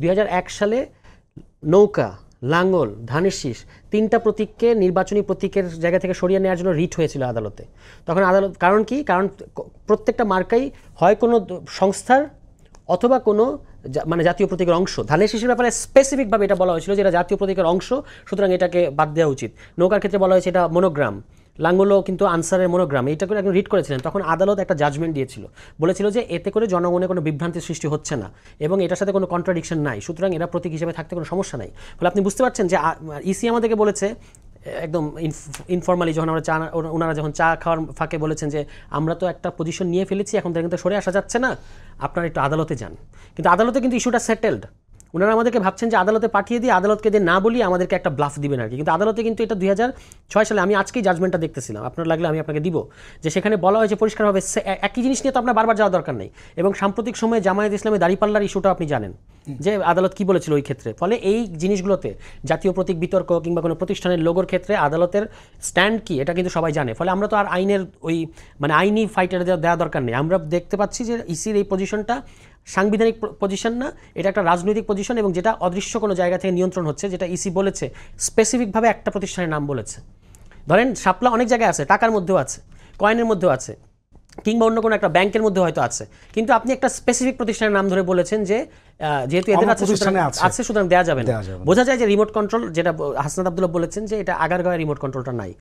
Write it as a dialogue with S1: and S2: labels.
S1: 2001 সালে নৌকা, লাঙ্গল, ধানের শীষ 3টা প্রতীককে নির্বাচনী প্রতীকের জায়গা থেকে সরিয়ে নেওয়ার জন্য রিট হয়েছিল আদালতে। তখন আদালত কারণ কি? কারণ প্রত্যেকটা মার্কাই হয় কোনো সংস্থার অথবা কোনো মানে জাতীয় প্রতীকের অংশ। ধানের শীষের ব্যাপারে স্পেসিফিকভাবে এটা বলা হয়েছিল যে এটা জাতীয় প্রতীকের অংশ, সুতরাং এটাকে বাদ দেওয়া উচিত। নৌকার ক্ষেত্রে বলা হয়েছে এটা মনোগ্রাম, লাঙ্গলও কিন্তু আনসারের মনোগ্রাম, এইটা করে একজন রিড করেছিলেন। তখন আদালত একটা জাজমেন্ট দিয়েছিল, বলেছিল যে এতে করে জনগণের কোনো বিভ্রান্তির সৃষ্টি হচ্ছে না এবং এটার সাথে কোনো কন্ট্রাডিকশন নাই, সুতরাং এরা প্রতীক হিসেবে থাকতে কোনো সমস্যা নাই। ফলে আপনি বুঝতে পারছেন যে ইসি আমাদেরকে বলেছে একদম ইনফর্মালি, যখন আমরা ওনারা যখন চা খাওয়ার ফাঁকে বলেছেন যে আমরা তো একটা পজিশন নিয়ে ফেলেছি, এখন থেকে কিন্তু সরে আসা যাচ্ছে না, আপনারা একটু আদালতে যান। কিন্তু আদালতে কিন্তু ইস্যুটা সেটেলড। ওনারা আমাদেরকে ভাবছেন যে আদালতে পাঠিয়ে দিয়ে আদালতকে দিয়ে না বলি আমাদেরকে একটা ব্লাফ দিবেন আর কি। কিন্তু আদালতে কিন্তু এটা 2006 সালে, আমি আজকেই জাজমেন্টটা দেখতেছিলাম, আপনার লাগলে আমি আপনাকে দিব, যে সেখানে বলা হয়েছে পরিষ্কারভাবে একই জিনিস নিয়ে তো আপনার বারবার যাওয়া দরকার নেই। এবং সাম্প্রতিক সময়ে জামায়াত ইসলামে দাঁড়িপাল্লার ইস্যুটা আপনি জানেন যে আদালত কি বলেছিল ওই ক্ষেত্রে। ফলে এই জিনিসগুলোতে জাতীয় প্রতীক বিতর্ক কিংবা কোনো প্রতিষ্ঠানের লোগোর ক্ষেত্রে আদালতের স্ট্যান্ড কি এটা কিন্তু সবাই জানে। ফলে আমরা তো আর আইনের ওই মানে আইনি ফাইটার দেওয়া দরকার নেই। আমরা দেখতে পাচ্ছি যে ইসির এই পজিশনটা সাংবিধানিক পজিশন না, এটা একটা রাজনৈতিক পজিশন এবং যেটা অদৃশ্য কোনো জায়গা থেকে নিয়ন্ত্রণ হচ্ছে, যেটা ইসি বলেছে স্পেসিফিকভাবে একটা প্রতিষ্ঠানের নাম বলেছে। ধরেন শাপলা অনেক জায়গায় আছে, টাকার মধ্যেও আছে, কয়েনের মধ্যেও আছে, কিংবা অন্য কোনো একটা ব্যাংকের মধ্যে হয়তো আছে, কিন্তু আপনি একটা স্পেসিফিক প্রতিষ্ঠানের নাম ধরে বলেছেন যে যেহেতু এদের আছে সুতরাং দেওয়া যাবে না। বোঝা যায় যে রিমোট কন্ট্রোল, যেটা হাসনাত আব্দুল্লাহ বলেছেন যে এটা আগারগাঁওয়ের রিমোট কন্ট্রোলটা নাই।